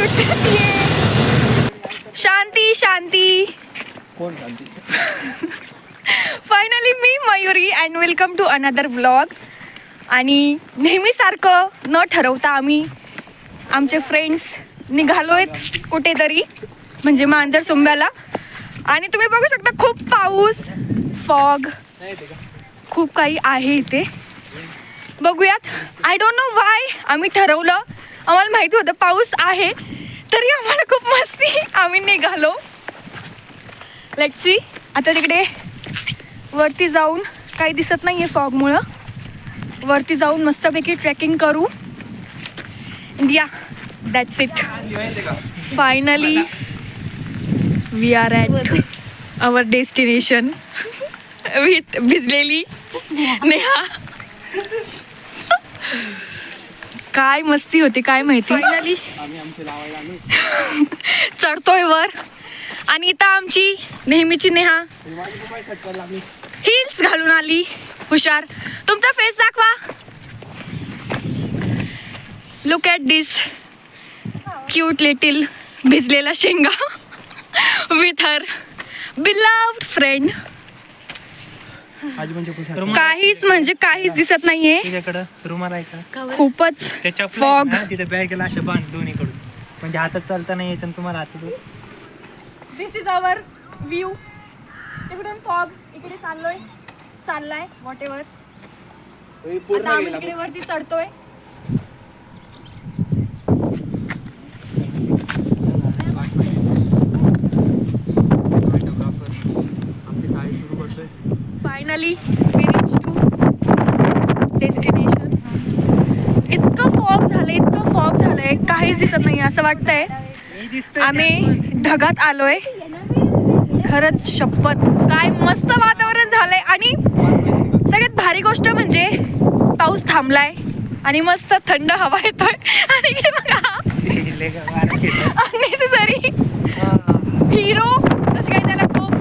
सुटते शांती शांती. कोण शांती? फायनली मी Mayuri and welcome to another vlog. आणि नेहमीसारखं न ठरवता आम्ही आमचे फ्रेंड्स निघालोयत कुठेतरी म्हणजे मांजर सुंब्याला. आणि तुम्ही बघू शकता खूप पाऊस फॉग खूप काही आहे इथे. बघूयात. आय डोंट नो वाय आम्ही ठरवलं. आम्हाला माहिती होतं पाऊस आहे तरी आम्हाला खूप मस्ती आम्ही निघालो. Let's see. आता तिकडे वरती जाऊन काही दिसत नाही आहे फॉगमुळं. वरती जाऊन मस्तपैकी ट्रेकिंग करू. Yeah that's it. Finally we are at our destination with भिजलेली नेहा. काय मस्ती होती काय माहिती. फायनली चढतोय वर. आणि इथं आमची नेहमीची नेहा हिल्स घालून आली. हुशार. तुमचा फेस दाखवा. Look at this cute little भिजलेला शेंगा विथ हर बिलव्ड फ्रेंड. काहीच म्हणजे काहीच दिसत नाहीये. तुझ्याकडं रुमाल आहे का? खूपच फॉग. तिथे बॅगला अशा बांध दोन्हीकडून म्हणजे हातात चालता नाही यायचं तुम्हाला हातात. This is our view. तिकडून फॉग इकडे चाललाय व्हॉट एव्हर. आता आम्ही इकडे वरती चढतोय. Finally we reach to destination. इतकं फॉग झालंय काहीच दिसत नाही असं वाटतंय आम्ही ढगात आलोय. खरंच शपथ काय मस्त वातावरण झालंय. आणि सगळ्यात भारी गोष्ट म्हणजे पाऊस थांबलाय आणि मस्त थंड हवा येतोय. आणि इकडे बघा अननेसेसरी हिरो कसं काय त्याला खूप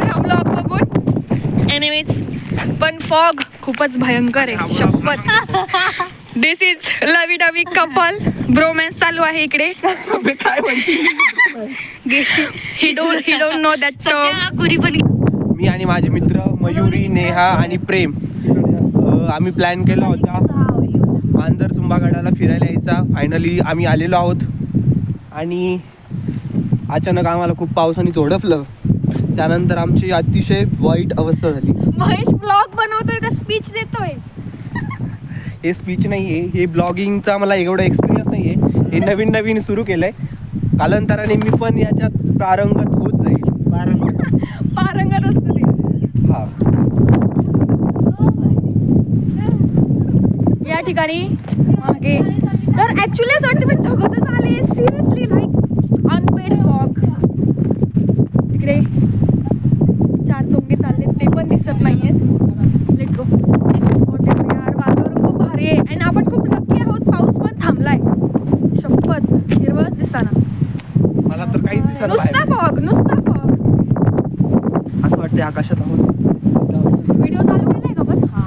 हा ब्लॉग बघून. एनिवेज पण फॉग खूपच भयंकर आहे शपथ. This is lovey dovey couple bromance चालू आहे इकडे. काय म्हणते? He don't know that term. मी आणि माझे मित्र मयुरी, नेहा आणि प्रेम आम्ही प्लॅन केला होता मांजर सुंबागडाला फिरायला यायचा. फायनली आम्ही आलेलो आहोत. आणि अचानक आम्हाला खूप पावसाने झोडपलं. त्यानंतर आमची अतिशय वाईट अवस्था झाली. महेश ब्लॉग बनवतोय का स्पीच देतोय? हे स्पीच नाही आहे. हे ब्लॉगिंगचा मला एवढा एक्सपिरियन्स नाही आहे. हे नवीन सुरू केलं आहे. कालांतराने मी पण याच्यात पारंगत होत जाईल. पारंगत असतं ते. हा. या ठिकाणी मागे तर ऍक्च्युली असं वाटतं पण ढगतच आले. Seriously like unpaid fog. इकडे 4 चोंगे चालले ते पण दिसत नाहीयेत. Let's go. यार वातावरण खूप भारी आहे. आणि आपण खूप लकी आहोत. पाऊस पण थांबलाय. शपथ हिरवळच दिसताना. मला तर काहीच दिसत नुसता फॉग. असं वाटतं आकाशात आहोत. व्हिडिओ चालू केलाय का पण? हा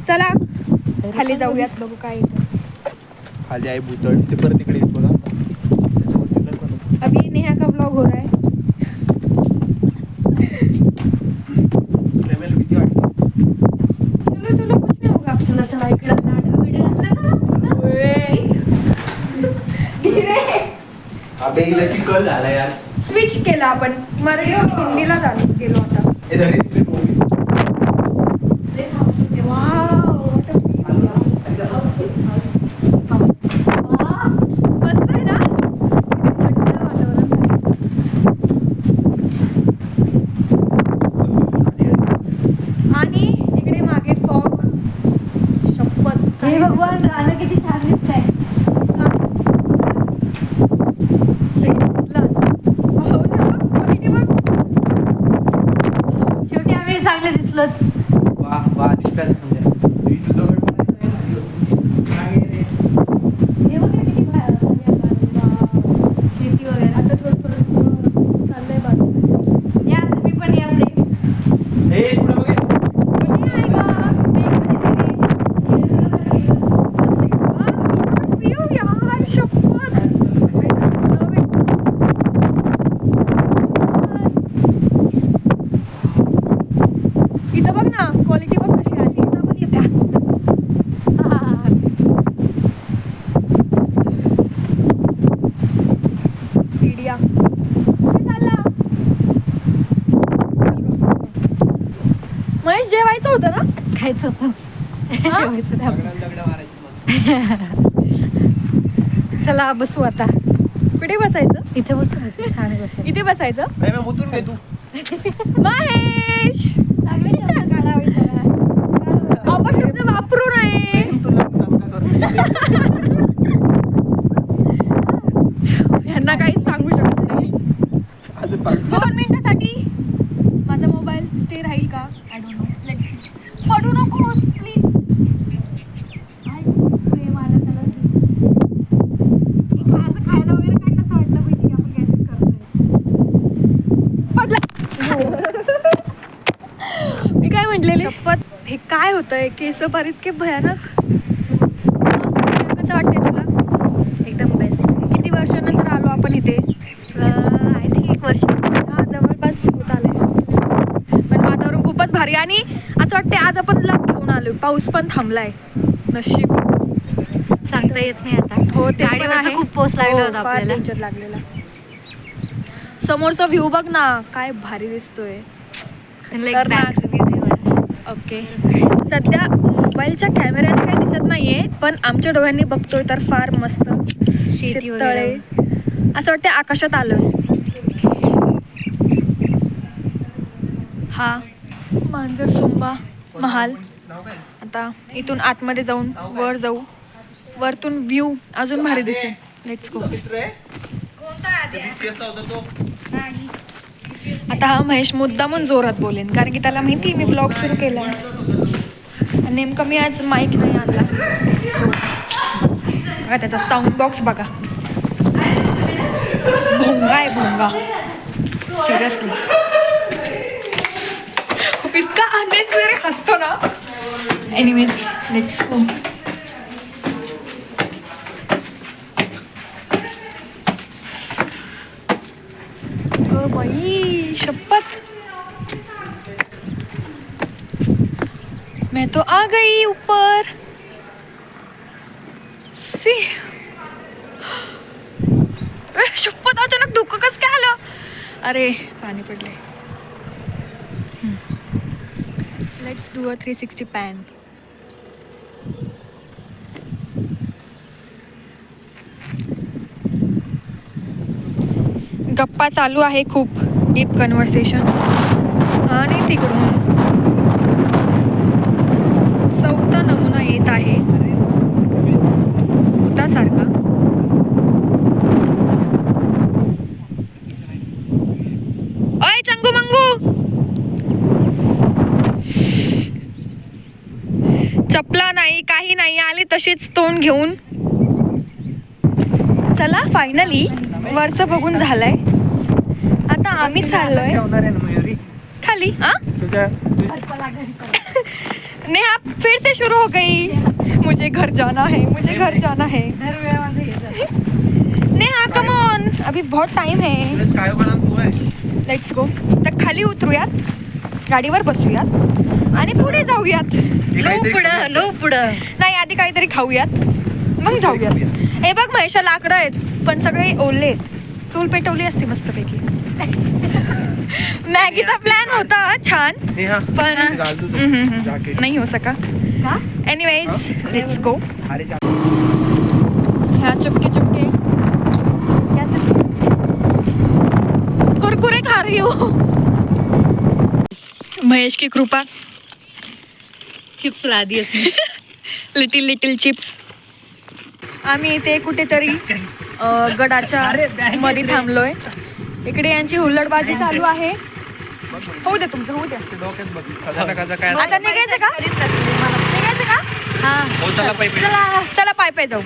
चला खाली जाऊयात बघू काय येतं. खाली आहे भूतळ. ते परत इकडे येत बघा. अभी नेहा का ब्लॉग हो रहा है. भीती वाटते. चलो कुछ नहीं होगा. चला इकडे व्हिडिओ अबे इला चिखल झाला यार. स्विच केला आपण मराठी हिंदीला गेलो आता. मस्त आहे ना. थंड वातावरण आणि इकडे मागे फॉग. शपथ हे भगवान रानं किती छान दिसतंय. शेवटी आम्ही चांगले दिसलोच. वा दिसतात. हे वगैरे किती शेती वगैरे. आता थोडं चाललंय बाजूला. या तुम्ही पण या प्रेम. हे पुढे बघ. जाऊया. कुठे चालला? महेश जेवायचं होतं ना? खायचं होतं. जेवायचं नाही आपलं. दगडं मारायची मग. चला बसू आता. कुठे बसायचं? इथे बसू. छान बसू. इथे बसायचं. प्रेम मुतून घे तू. महेश लागले शब्द काढावे जरा. अपशब्द वापरू नये. तुला सांगता करतो. यांना काही सांगू शकत नाही. अजून पाच. 2 मिनिटासाठी माझा मोबाईल स्टे राहील का? I don't know. Let's see. पडू नकोस प्लीज. प्रेम आलं त्याला. असं खायला वगैरे काय कसं वाटलं पाहिजे की आपण काहीतरी करतोय. मी काय म्हटलेले? शपथ हे काय होतंय? केस पार इतके भयानक. कसं वाटतंय तुला? एकदम बेस्ट. किती वर्षानंतर आलो आपण इथे? आय थिंक 1 वर्ष. हा जवळपास होत आलंय. पण वातावरण खूपच भारी आणि असं वाटतंय आज आपण लक घेऊन आलोय. पाऊस पण थांबलाय. नशीब. सांगता येत नाही आता. हो ते पण गाडीवरचा आहे. खूप पाऊस लागला हो, होता फार आपल्याला. danger लागलेला. समोरचा व्ह्यू बघ ना काय भारी दिसतोय. लाईक बॅक रिव्ह्यू दे बरं. ओके सध्या मोबाईलच्या कॅमेऱ्याने काही दिसत नाहीये पण आमच्या डोळ्यांनी बघतोय तर फार मस्त शेती शेततळे. वगैरे. असं वाटतं आकाशात आलोय. हा मांजरसुंबा महाल. आता इथून आतमध्ये जाऊन वर जाऊ. वरतून व्ह्यू अजून भारी दिसेल. Let's go. आता हा महेश मुद्दामून जोरात बोलेन कारण की त्याला माहिती मी ब्लॉग सुरू केला आहे. नेमकं मी आज माईक नाही आणला. बघा त्याचा साऊंड बॉक्स बघा. भोंगा आहे भोंगा. सिरियसली इतका अननेसेसरी हसतो ना. Anyways let's go. बाई शपथ मैं तो आ गई ऊपर. सी शपथ अचानक धुकं कसं काय आलं? अरे पाणी पडले. Let's do a 360 pan. गप्पा चालू आहे खूप डीप कन्व्हर्सेशन. आणि तिकडून 4था नमुना येत आहे भूतासारखा. अय चंगू मंगू चपला नाही काही नाही आली तशीच तोंड घेऊन. चला फायनली वरचं बघून झालंय. आता आम्ही चाललोय ठेवणार आहे ना मयुरी खाली. हा तुझ्या चला घरी चला. नेहा फिर से शुरू हो गई. मुझे घर जाना है मुझे घर जाना है. दर वेळेमध्ये येतात. नेहा कम ऑन अभी बहुत टाइम है. काय बनाम तू आहे? Let's go. तर खाली उतरूयात गाडीवर बसूयात आणि पुढे जाऊयात. लो पुढं. नाही आधी काहीतरी खाऊयात मग जाऊयात. हे बघ महेशा लाकडं आहेत पण सगळे ओले आहेत. चूल पेटवली असती मस्तपैकी. मॅगीचा प्लॅन होता छान नेहा पण घाल तुझं jacket. नाही हो सका. का? Anyways let's go. अरे जा. ह्या चुपके चुपके कुरकुरे खा रही हो. महेश की कृपा. चिप्स लादी असते. Little little chips. आम्ही इथे कुठेतरी गडाच्या मध्ये थांबलोय. इकडे यांची हुल्लडबाजी चालू आहे. होऊ दे तुमचं होऊ द्या. डोक्यात बघ खजाना कसा काय आता निघायचं का? निघायचं का? हा. हो चला पाहिजे. चला चला पाय पाय जाऊ.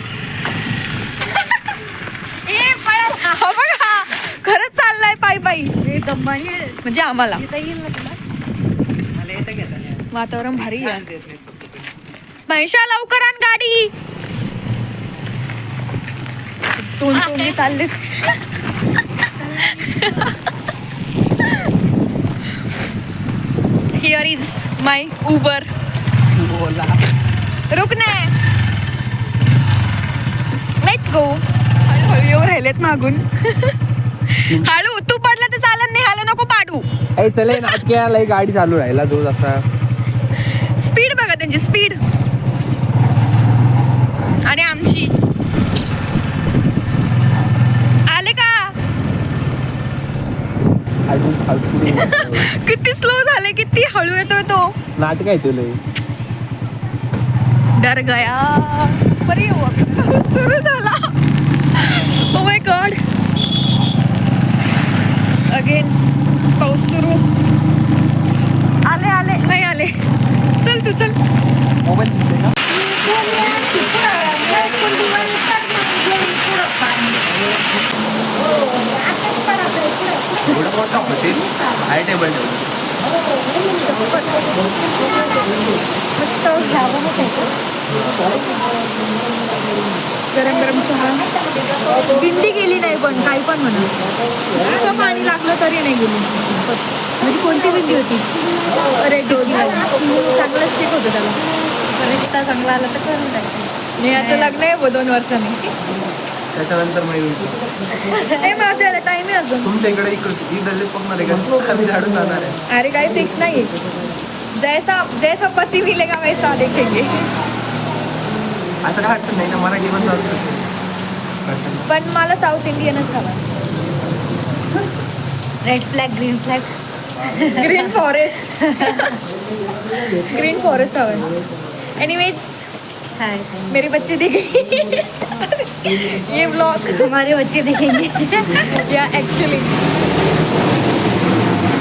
हा बघा खरंच चाललाय पाय पायी हे दम्मानी म्हणजे आम्हाला. येता येईल ना तुला? मला येतं घेता नाही. वातावरण भारी आहे. देत नाही फक्त तुम्ही. महेशा लवकर आण गाडी. 2 सोंगे चाललेत. Here is my Uber. बोला रुकना. Let's go. हळूहळू येऊ राहिलेत मागून. हळू तू पडला तर चालत नाही, हाला नको पाडू. ए चले नाटक्याला गाडी चालू राहिला जो असा. स्पीड बघा त्यांची स्पीड. आणि आमची आले का? अजून फालतू किती स्लो झाले, किती हळू येतोय तो. नाटक आहे तुला. डर गया. बरी सुरू झाला. Oh my God. अगेन पाऊस सुरू. आले आले नाही आले. चल तू चल. मोबाईल दिसते का? एवढं मोठं हॉटेल हाय टेबल मस्त गरम गरम चहा. गिंडी गेली नाही पण काही पण म्हणा, पाणी लागलं तरी नाही गेली. म्हणजे कोणती गिंडी होती? रेड होती. चांगलं स्टिक होतं त्याला. रिश्ता चांगला आला तर करून टाकते. नेहाचं लग्न आहे 2 वर्षांनी. त्याच्यानंतर नाही माझं यायला टाइम आहे अजून. तुमच्या इकडे ही गल्लीत बघणार आहे का? आम्ही झाडून जाणार आहे. अरे काही फिक्स नाही. जैसा जैसा पती मिलेगा वैसा देखेंगे. असं काय अडचण नाही ना, मराठी पण चालू. पण मला साऊथ इंडियनच हवा. Red flag green flag. Green forest. Green forest हवा. एनीवेज हाय मेरी बच्ची देखेगी ये व्लॉग. हमारे बच्चे देखेंगे. या एक्चुअली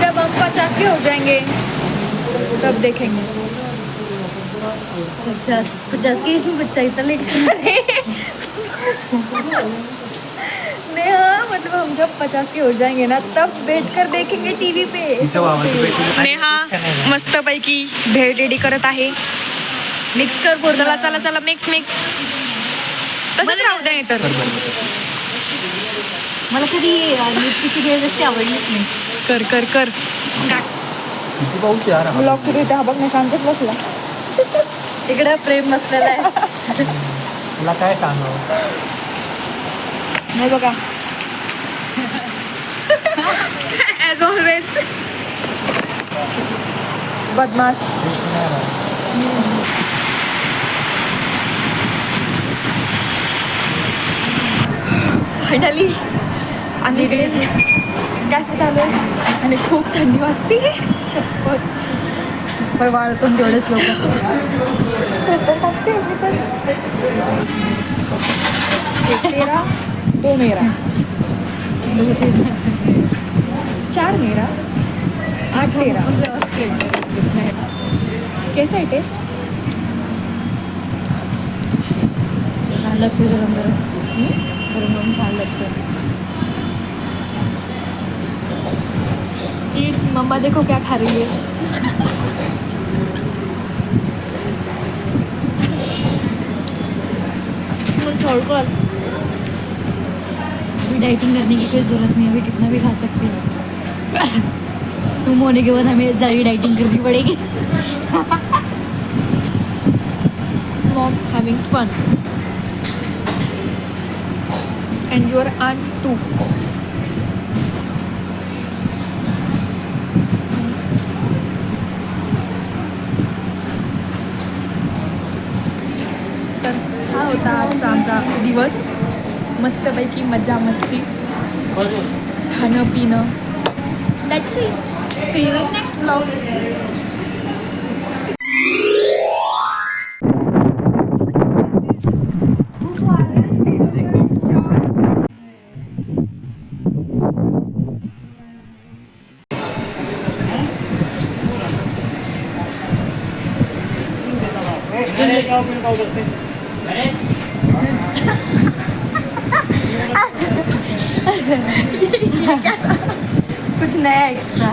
जब हम 50 के हो जाएंगे तब देखेंगे. 50 की बच्चा इतना लेट. नेहा मतलब हम जब 50 के हो जाएंगे ना तब बैठकर देखेंगे टीवी पे. नेहा मस्त पैकी भेळ रेडी करत आहे. मिक्स कर पूर्ण. चला चला चला मिक्स मिक्स. तसंच राहू दे तर. मला कधी नृत्याची भेळ जास्त आवडलीच नाही. कर कर कर. किती पाऊस यार. ब्लॉग सुरू आहे. हा बघ ना शांतच बसला. इकडे प्रेम बसलेला आहे. तुला काय सांगावं. नाही बघा ॲज ऑलवेज बदमाश. फायनली आम्ही इकडे कॅफेत आलो आणि खूप थंडी वाजते. शपथ. पण वाढतो तेवढेच लोक. एक तेरा 2 मेरा 4 मेरा 8 तेरा. कैसा है टेस्ट? छान लागते गरम गरम. गरम गरम छान लागतं. किड्स मम्मा देखो क्या खा रही है. छोड़कर अभी डाइटिंग करने की कोई ज़रूरत नहीं है. अभी कितना भी खा सकते हैं. तुम होने के बाद हमें ज़्यादा डाइटिंग करनी पड़ेगी. not having fun and your aunt too. तर हा होता आजचा आमचा दिवस. मस्तपैकी मजा मस्ती खाणं पिणं. That's it. See you in next vlog. कुछ नया एक्स्ट्रा.